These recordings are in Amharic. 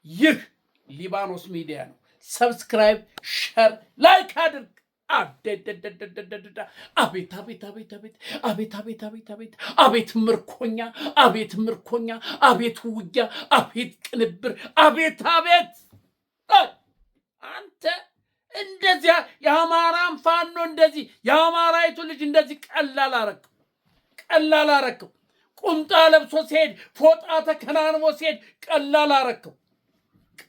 ይህ ሊባኖስ ሚዲያ ነው። ሰብስክራይብ፣ ሸር፣ ላይክ አድርግ። አቤት አቤት አቤት አቤት አቤት አቤት አቤት አቤት አቤት ምርኮኛ፣ አቤት ምርኮኛ፣ አቤት ውጊያ፣ አቤት ቅንብር፣ አቤት አቤት። አንተ እንደዚያ የአማራን ፋኖ እንደዚህ የአማራይቱ ልጅ እንደዚህ ቀላል አረከው። ቁምጣ ለብሶ ሲሄድ ፎጣ ተከናንቦ ሲሄድ ቀላል አረከው።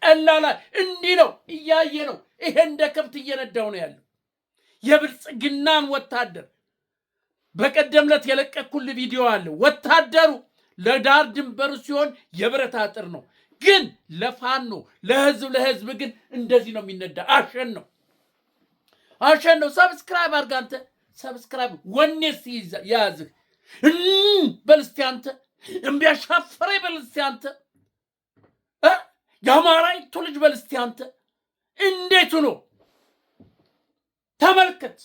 ቀላል እንዲህ ነው፣ እያየ ነው። ይሄ እንደ ከብት እየነዳው ነው ያለው የብልጽግናን ወታደር። በቀደም ዕለት የለቀኩል ቪዲዮ አለ። ወታደሩ ለዳር ድንበሩ ሲሆን የብረት አጥር ነው፣ ግን ለፋኖ ለህዝብ ግን እንደዚህ ነው የሚነዳ። አሸን ነው። ሰብስክራይብ አድርግ አንተ። ሰብስክራይብ ወኔስ ያዝህ በልስቲ አንተ። እምቢያሻፈረ በልስቲ አንተ። የአማራይቱ ልጅ በልስቲ አንተ። እንዴት ነው ተመልከት፣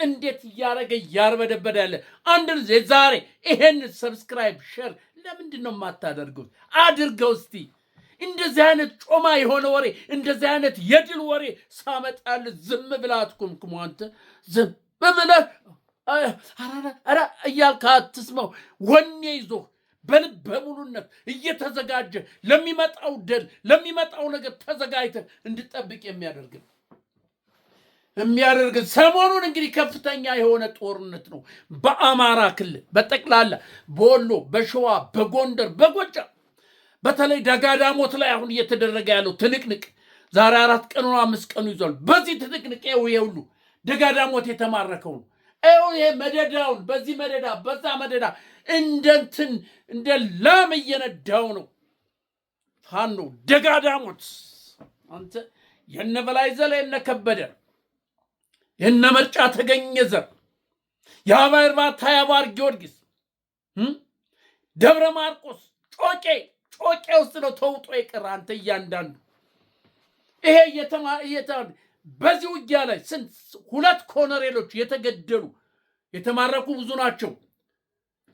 እንዴት እያረገ እያርበደበደ ያለ። አንድ ጊዜ ዛሬ ይሄን ሰብስክራይብ ሼር ለምንድን ነው የማታደርገው? አድርገው እስቲ። እንደዚህ አይነት ጮማ የሆነ ወሬ፣ እንደዚህ አይነት የድል ወሬ ሳመጣል ዝም ብለህ አትኩምኩም አንተ። ዝም ብለህ አራ እያልክ አትስማው። ወኔ ይዞህ በልበ ሙሉነት እየተዘጋጀ ለሚመጣው ድል ለሚመጣው ነገር ተዘጋጅተህ እንድጠብቅ የሚያደርግ ሰሞኑን እንግዲህ ከፍተኛ የሆነ ጦርነት ነው በአማራ ክልል በጠቅላላ በወሎ፣ በሸዋ፣ በጎንደር፣ በጎጃም በተለይ ደጋዳሞት ላይ አሁን እየተደረገ ያለው ትንቅንቅ ዛሬ 4 ቀኑ 5 ቀኑ ይዟል። በዚህ ትንቅንቅ ሁሉ ደጋዳሞት የተማረከው ነው። ይሄ መደዳውን በዚህ መደዳ በዛ መደዳ እንደ ላም እየነዳው ነው ፋኖ ደጋዳሞት። አንተ የነበላይ ዘለ የነከበደ የነመርጫ ተገኘ ዘር የአባይ እርባታ ያባር ጊዮርጊስ ደብረ ማርቆስ ጮቄ ውስጥ ነው ተውጦ የቀረ። አንተ እያንዳንዱ ይሄ በዚህ ውጊያ ላይ 2 ኮሎኔሎች የተገደሉ የተማረኩ ብዙ ናቸው።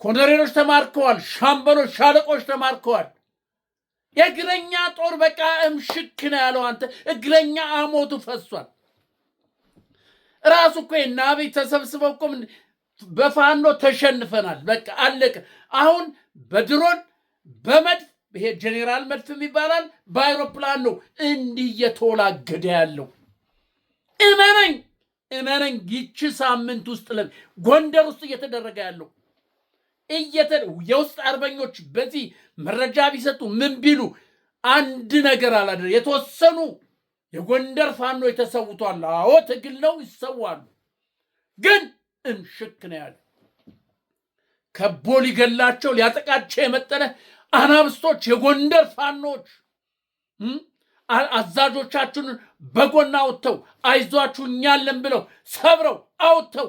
ኮሎኔሎች ተማርከዋል። ሻምበሎች፣ ሻለቆች ተማርከዋል። የእግረኛ ጦር በቃ እምሽክ ነው ያለው። አንተ እግረኛ አሞቱ ፈሷል። ራሱ እኮ ናቢ ተሰብስበው እኮ በፋኖ ተሸንፈናል በቃ አለቀ። አሁን በድሮን በመድፍ ይሄ ጄኔራል መድፍ ይባላል በአይሮፕላን ነው እንዲህ እየተወላገደ ያለው። እመነኝ ይቺ ሳምንት ውስጥ ጎንደር ውስጥ እየተደረገ ያለው የውስጥ አርበኞች በዚህ መረጃ ቢሰጡ ምን ቢሉ አንድ ነገር አላደረ። የተወሰኑ የጎንደር ፋኖ የተሰውቷል። አዎ ትግል ነው፣ ይሰዋሉ። ግን እምሽክ ነው ያለ። ከቦ ሊገላቸው ሊያጠቃቸው የመጠነ አናብስቶች የጎንደር ፋኖች አዛዦቻችሁን በጎና አውጥተው አይዟችሁ እኛለን ብለው ሰብረው አውጥተው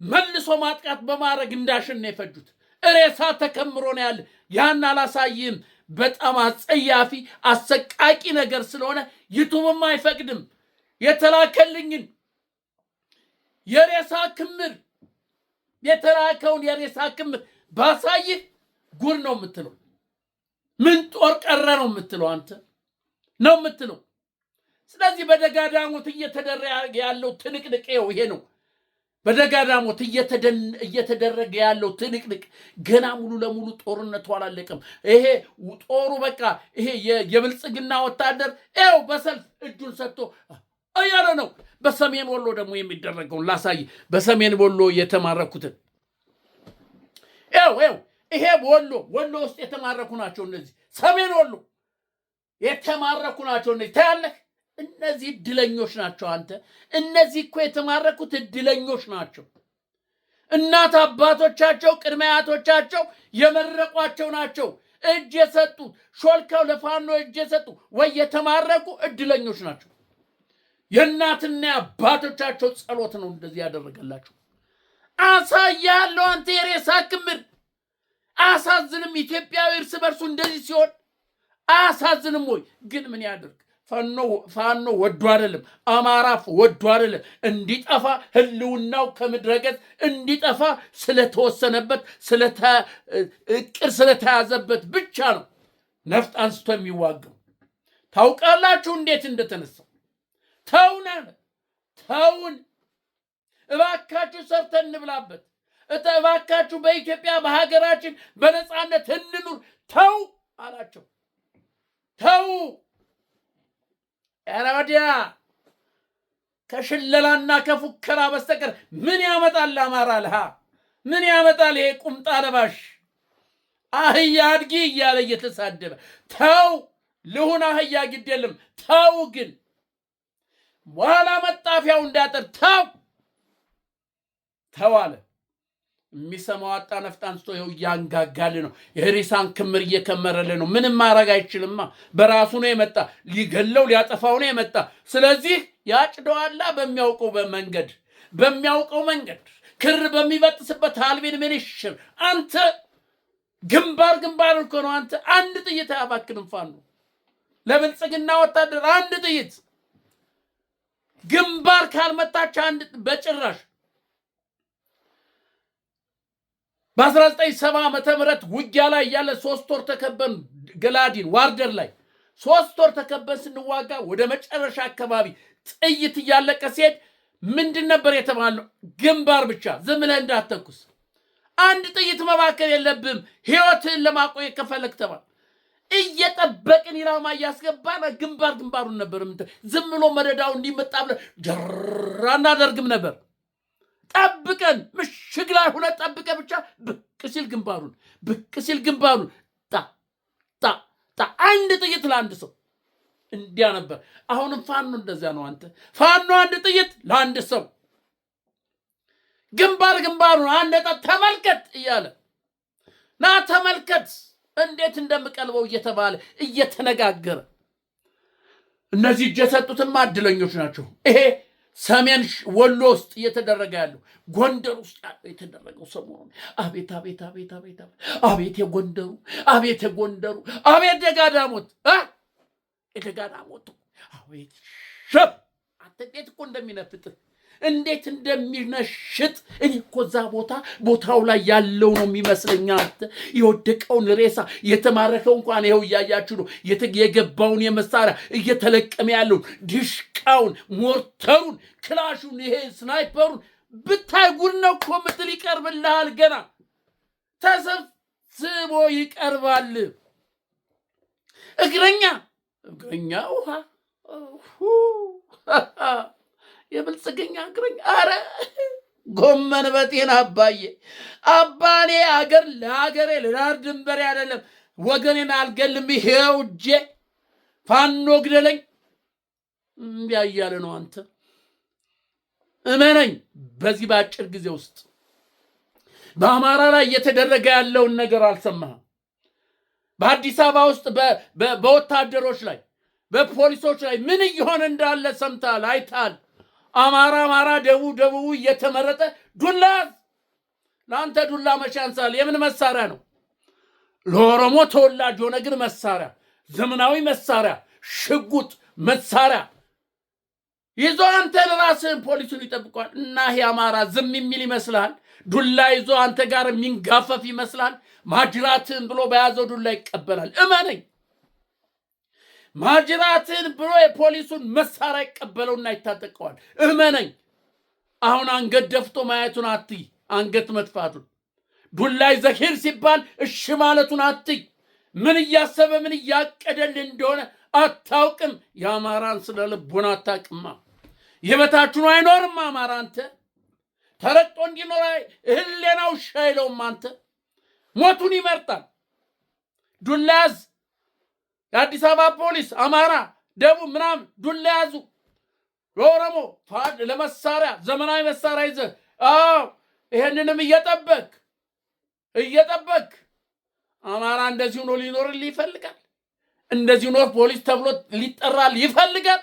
መልሶ ማጥቃት በማድረግ እንዳሸን ነው የፈጁት። ሬሳ ተከምሮ ነው ያለ። ያን አላሳይም። በጣም አጸያፊ አሰቃቂ ነገር ስለሆነ ዩቱብም አይፈቅድም። የተላከልኝን የሬሳ ክምር የተላከውን የሬሳ ክምር ባሳይህ ጉር ነው የምትለው። ምን ጦር ቀረ ነው የምትለው አንተ ነው የምትለው። ስለዚህ በደጋዳሞት እየተደረገ ያለው ትንቅንቅ ይሄ ነው። በደጋዳሞት እየተደረገ ያለው ትንቅንቅ ገና ሙሉ ለሙሉ ጦርነቱ አላለቀም። ይሄ ጦሩ በቃ ይሄ የብልጽግና ወታደር ይኸው በሰልፍ እጁን ሰጥቶ እያለ ነው። በሰሜን ወሎ ደግሞ የሚደረገውን ላሳይ። በሰሜን ወሎ የተማረኩትን ይሄ ወሎ ውስጥ የተማረኩ ናቸው እነዚህ። ሰሜን ወሎ የተማረኩ ናቸው እነዚህ። ታያለህ፣ እነዚህ እድለኞች ናቸው። አንተ እነዚህ እኮ የተማረኩት እድለኞች ናቸው። እናት አባቶቻቸው ቅድመ አያቶቻቸው የመረቋቸው ናቸው። እጅ የሰጡ ሾልከው ለፋኖ እጅ የሰጡ ወይ የተማረኩ እድለኞች ናቸው። የእናትና አባቶቻቸው ጸሎት ነው እንደዚህ ያደረገላቸው። አሳያለሁ አንተ የሬሳ ክምር። አሳዝንም ኢትዮጵያዊ እርስ በርሱ እንደዚህ ሲሆን አሳዝንም ወይ? ግን ምን ያደርግ? ፋኖ ወዶ አይደለም፣ አማራ ወዶ አይደለም። እንዲጠፋ ህልውናው ከምድረገጽ እንዲጠፋ ስለተወሰነበት እቅድ ስለተያዘበት ብቻ ነው ነፍጥ አንስቶ የሚዋጋው። ታውቃላችሁ እንዴት እንደተነሳው። ተውን እባካችሁ ሰርተን እንብላበት። እባካችሁ በኢትዮጵያ በሀገራችን በነፃነት እንኑር። ተው አላቸው። ተው ያራዲያ ከሽለላና ከፉከራ በስተቀር ምን ያመጣል አማራ ለሃ? ምን ያመጣል ይሄ ቁምጣ ለባሽ አህያ አድጊ እያለ እየተሳደበ? ተው ልሁን አህያ ግድ የለም ተው። ግን በኋላ መጣፊያው እንዳጠር ተው አለ። የሚሰማው አጣ። ነፍጥ አንስቶ ይኸው እያንጋጋል ነው። የሬሳን ክምር እየከመረልህ ነው። ምንም ማድረግ አይችልማ። በራሱ ነው የመጣ፣ ሊገለው ሊያጠፋው ነው የመጣ። ስለዚህ ያጭደዋላ በሚያውቀው መንገድ ክር በሚበጥስበት አልቤን ሚኒሽር። አንተ ግንባር እኮ ነው። አንተ አንድ ጥይት አያባክንም ፋኖ ለብልጽግና ወታደር አንድ ጥይት ግንባር ካልመታች አንድ በጭራሽ። በ1970 ዓመተ ምህረት ውጊያ ላይ ያለ 3 ወር ተከበን ገላዲን ዋርደር ላይ 3 ወር ተከበን ስንዋጋ ወደ መጨረሻ አካባቢ ጥይት እያለቀ ሲሄድ ምንድን ነበር የተባለው? ግንባር ብቻ ዝም ብለህ እንዳትተኩስ፣ አንድ ጥይት መባከል የለብህም ህይወትህን ለማቆየት ከፈለክ ተባለ። እየጠበቅን ኢላማ እያስገባን ግንባሩን ነበር። ዝም ብሎ መደዳው እንዲመጣ ብለህ ጀራ እናደርግም ነበር። ጠብቀን ምሽግ ላይ ሆነ ጠብቀ ብቻ ብቅ ሲል ግንባሩን ጣ አንድ ጥይት ለአንድ ሰው እንዲያ ነበር። አሁንም ፋኖ እንደዚያ ነው። አንተ ፋኖ አንድ ጥይት ለአንድ ሰው ግንባሩን አንድ ተመልከት እያለ ና ተመልከት እንዴት እንደምቀልበው እየተባለ እየተነጋገረ እነዚህ እጅ የሰጡትማ እድለኞች ናቸው። ይሄ ሰሜን ወሎ ውስጥ እየተደረገ ያለው ጎንደር ውስጥ ያለው የተደረገው ሰሞኑን አቤት የጎንደሩ አቤት የጋዳሞት አቤት ሸብ አትጤት እኮ እንደሚነፍጥ እንዴት እንደሚነሽጥ እኔ እኮ እዛ ቦታው ላይ ያለው ነው የሚመስለኝ። አንተ የወደቀውን ሬሳ የተማረከው እንኳን ይኸው እያያችሁ ነው። የገባውን የመሳሪያ እየተለቀመ ያለውን ድሽቃውን፣ ሞርተሩን፣ ክላሹን፣ ይሄ ስናይፐሩን ብታይ ጉድ ነው እኮ ምትል ይቀርብልሃል። ገና ተሰብስቦ ይቀርባል። እግረኛ ውሃ የብልጽግና እግረኛ አረ ጎመን በጤና አባኔ አገር ለሀገሬ ለዳር ድንበሬ አይደለም ወገኔን አልገልም። ይሄው እጄ ፋኖ ግደለኝ እንዲያ እያለ ነው። አንተ እመነኝ፣ በዚህ በአጭር ጊዜ ውስጥ በአማራ ላይ እየተደረገ ያለውን ነገር አልሰማህም? በአዲስ አበባ ውስጥ በወታደሮች ላይ በፖሊሶች ላይ ምን እየሆነ እንዳለ ሰምተሃል፣ አይተሃል። አማራ ደቡቡ እየተመረጠ ዱላ ለአንተ ዱላ መቼ ያንሳል? የምን መሳሪያ ነው? ለኦሮሞ ተወላጅ ሆነ ግን መሳሪያ፣ ዘመናዊ መሳሪያ፣ ሽጉጥ መሳሪያ ይዞ አንተ ለራስህን ፖሊሱን ይጠብቋል። እና ይሄ አማራ ዝም የሚል ይመስልሃል? ዱላ ይዞ አንተ ጋር የሚንጋፈፍ ይመስልሃል? ማጅራትን ብሎ በያዘው ዱላ ይቀበላል። እመነኝ፣ ማጅራትን ብሎ የፖሊሱን መሳሪያ ይቀበለውና ይታጠቀዋል። እመነኝ። አሁን አንገት ደፍቶ ማየቱን አትይ፣ አንገት መጥፋቱን። ዱላይ ዘሂር ሲባል እሺ ማለቱን አትይ። ምን እያሰበ ምን እያቀደል እንደሆነ አታውቅም። የአማራን ስለ ልቦና አታውቅማ። የበታችኑ አይኖርም አማራ። አንተ ተረጦ እንዲኖር ህሌናው ሻይለውም። አንተ ሞቱን ይመርጣል። ዱላ ያዝ። የአዲስ አበባ ፖሊስ፣ አማራ፣ ደቡብ ምናምን ዱላ ያዙ። ለኦሮሞ ለመሳሪያ ዘመናዊ መሳሪያ ይዘህ ይሄንንም እየጠበቅ አማራ እንደዚህ ሆኖ ሊኖርልህ ይፈልጋል? እንደዚህ ሆኖ ፖሊስ ተብሎ ሊጠራል ይፈልጋል?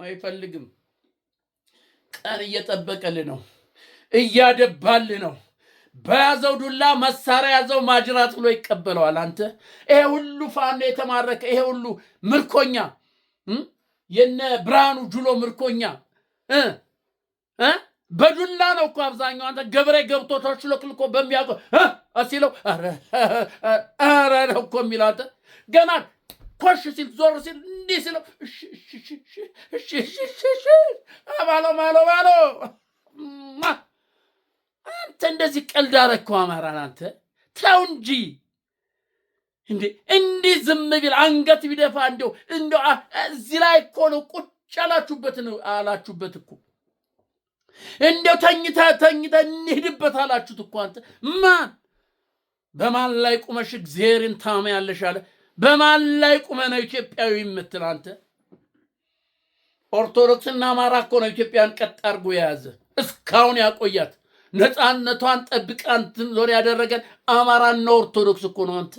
አይፈልግም። ቀን እየጠበቀልህ ነው፣ እያደባልህ ነው። በያዘው ዱላ መሳሪያ ያዘው ማጅራት ብሎ ይቀበለዋል። አንተ ይሄ ሁሉ ፋኖ የተማረከ ይሄ ሁሉ ምርኮኛ የነ ብርሃኑ ጁሎ ምርኮኛ በዱላ ነው እኮ አብዛኛው። አንተ ገብሬ ገብቶ ተሽሎክልኮ በሚያውቀው ሲለው አረ ነው እኮ የሚለው። አንተ ገና ኮሽ ሲል ዞር ሲል እንዲህ ሲለው ባሎ አንተ እንደዚህ ቀልድ አደረግከው አማራን። አንተ ተው እንጂ እንዲህ ዝም ቢል አንገት ቢደፋ እንደው እዚህ ላይ እኮ ነው ቁጭ አላችሁበት እኮ እንደው ተኝታ እንሂድበት አላችሁት እኮ። አንተ ማን በማን ላይ ቁመሽ እግዚአብሔርን ታመያለሽ አለ? በማን ላይ ቁመ ነው ኢትዮጵያዊ የምትል አንተ? ኦርቶዶክስና አማራ እኮ ነው ኢትዮጵያን ቀጥ አድርጎ የያዘ እስካሁን ያቆያት ነፃነቷን ጠብቃን ትኖር ያደረገን አማራና ኦርቶዶክስ እኮ ነው። አንተ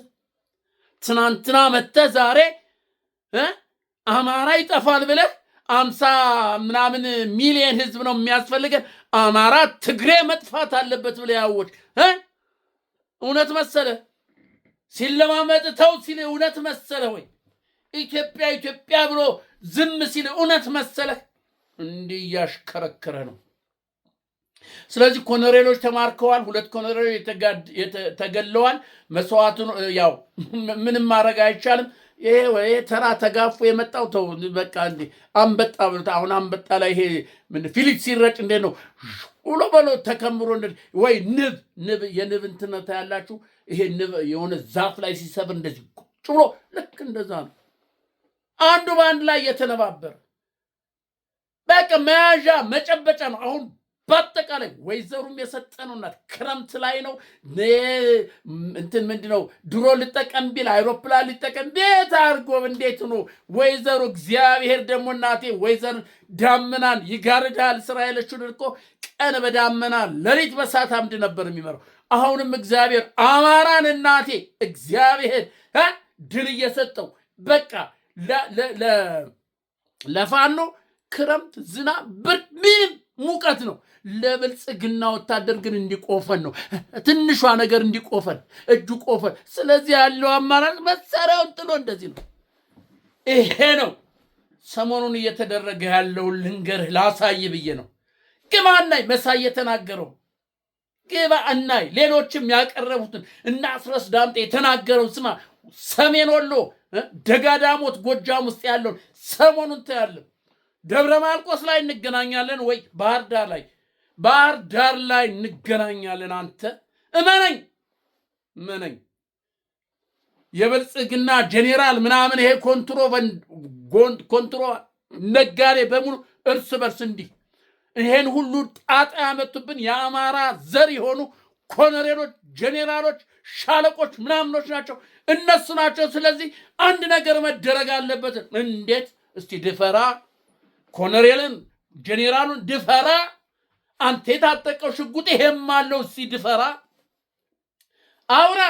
ትናንትና መጥተህ ዛሬ አማራ ይጠፋል ብለህ 50 ምናምን ሚሊዮን ህዝብ ነው የሚያስፈልገን አማራ ትግሬ መጥፋት አለበት ብለህ ያወጅ እውነት መሰለ? ሲለማመጥ ተው ሲል እውነት መሰለ ወይ? ኢትዮጵያ ብሎ ዝም ሲል እውነት መሰለ? እንዲህ ያሽከረከረ ነው። ስለዚህ ኮሎኔሎች ተማርከዋል። 2 ኮሎኔሎች ተገለዋል። መስዋዕቱን ያው ምንም ማድረግ አይቻልም። ይሄ ተራ ተጋፎ የመጣው ተው በቃ እንዴ አንበጣ ብሎት አሁን አንበጣ ላይ ይሄ ምን ፊሊት ሲረጭ እንዴ ነው ውሎ በሎ ተከምሮ እንዴ ወይ ንብ የንብ እንትነታ ያላችሁ ይሄ ንብ የሆነ ዛፍ ላይ ሲሰብር እንደዚህ ቁጭ ብሎ ልክ እንደዛ ነው። አንዱ በአንድ ላይ የተነባበረ በቃ መያዣ መጨበጫ ነው። አሁን በአጠቃላይ ወይዘሩም የሰጠነውና ክረምት ላይ ነው እንትን ምንድነው ድሮ ልጠቀም ቢል አይሮፕላን ልጠቀም ቤት አርጎ እንዴት ነው ወይዘሩ? እግዚአብሔር ደግሞ እናቴ ወይዘር ዳመናን ይጋርዳል። እስራኤሎቹን እኮ ቀን በዳመና ሌሊት በእሳት አምድ ነበር የሚመራው። አሁንም እግዚአብሔር አማራን እናቴ እግዚአብሔር ድል እየሰጠው በቃ ለፋኖ ክረምት ዝናብ ብርድ ምንም ሙቀት ነው። ለብልጽግና ወታደር ግን እንዲቆፈን ነው። ትንሿ ነገር እንዲቆፈን እጁ ቆፈን። ስለዚህ ያለው አማራጭ መሳሪያውን ጥሎ እንደዚህ ነው። ይሄ ነው ሰሞኑን እየተደረገ ያለውን ልንገርህ ላሳይ ብዬ ነው። ግባ እናይ መሳይ የተናገረው ግባ እናይ። ሌሎችም ያቀረቡትን እና አስረስ ዳምጤ የተናገረው ስማ። ሰሜን ወሎ ደጋዳሞት ጎጃም ውስጥ ያለውን ሰሞኑን ታያለን። ደብረ ማርቆስ ላይ እንገናኛለን ወይ ባህር ዳር ላይ እንገናኛለን። አንተ እመነኝ የብልጽግና ጄኔራል ምናምን ይሄ ኮንትሮ ነጋዴ በሙሉ እርስ በርስ እንዲህ ይሄን ሁሉ ጣጣ ያመጡብን የአማራ ዘር የሆኑ ኮሎኔሎች፣ ጄኔራሎች፣ ሻለቆች ምናምኖች ናቸው። እነሱ ናቸው። ስለዚህ አንድ ነገር መደረግ አለበት። እንዴት እስቲ ድፈራ ኮሎኔልን ጄኔራሉን ድፈራ። አንተ የታጠቀው ሽጉጥ ይሄም አለው። እስቲ ድፈራ አውራ።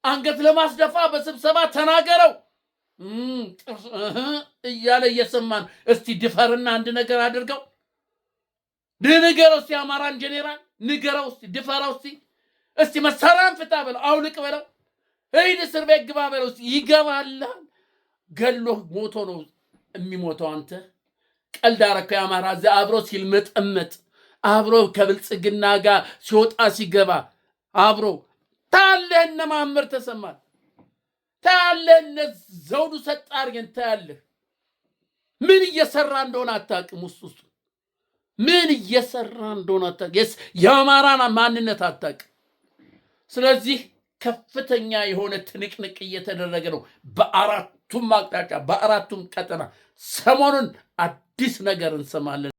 አንገት ለማስደፋ በስብሰባ ተናገረው እያለ እየሰማን እስቲ ድፈርና አንድ ነገር አድርገው። ንገረው እስቲ አማራን ጄኔራል ንገረው እስቲ ድፈራው። እስቲ መሳሪያን ፍታ በለው፣ አውልቅ በለው፣ ሂድ እስር ቤት ግባ በለው። እስቲ ይገባል። ገሎህ ሞቶ ነው የሚሞተው። አንተ ቀልድ አረከው። የአማራ እዚያ አብሮ ሲልመጠመጥ አብሮ ከብልጽግና ጋር ሲወጣ ሲገባ አብሮ ታለህ። እነ ማመር ተሰማን ታለህ። እነ ዘውዱ ሰጣርገን ታለህ። ምን እየሰራ እንደሆነ አታውቅም። ውስጥ ምን እየሰራ እንደሆነ አታውቅም። የአማራን ማንነት አታውቅም። ስለዚህ ከፍተኛ የሆነ ትንቅንቅ እየተደረገ ነው በአራቱም አቅጣጫ በአራቱም ቀጠና። ሰሞኑን አዲስ ነገር እንሰማለን።